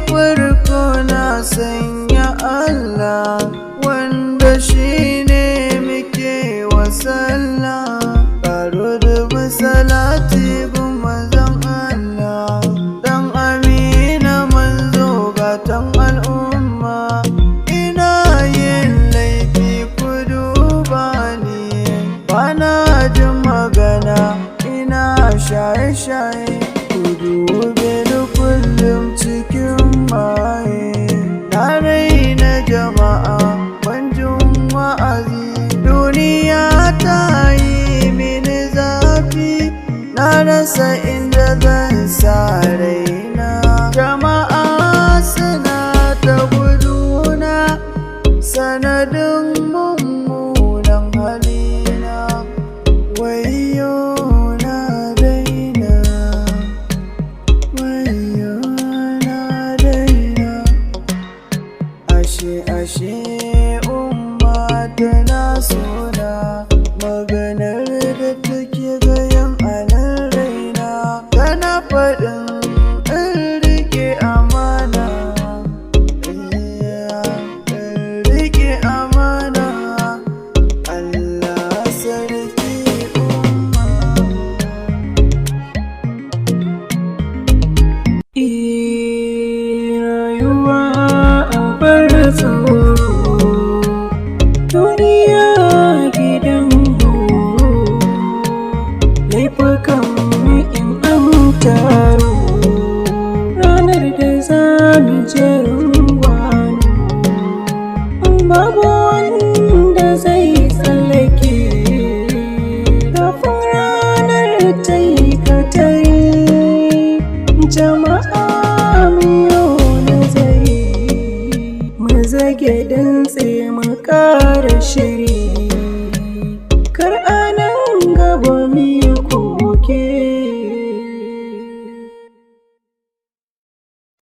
farko na sanya Allah wanda shi ne muke wa sallah. Karo da salati gun manzon Allah, dan Amina manzo gatan al'umma. Ina yin laifi ku duba ni, bana jin magana ina shaye-shaye. Ku dube ni kullum cikin maye, na raina jama'a ban jin wa'azi. Duniya ta yi mini zafi, na rasa inda zan sa raina. Jama'a suna ta guduna sanadin mummunan halina. Wayyo na daina, wayyo na daina. Ashe umma tana sona, maganar da take gayan anan raina. Tana faɗin in rike amana, rike amana. Allah sarki umma. Rayuwa abar tsoro, duniya gidan horo. Laifukan mu in an taro, ranar da za mu je rungwano. Babu wanda zai tsallake kafin ranar ta yi katari. Jama'a miyo nazari, mu zage dantse mu ƙara shiri, kar anan gaba mu yi koke.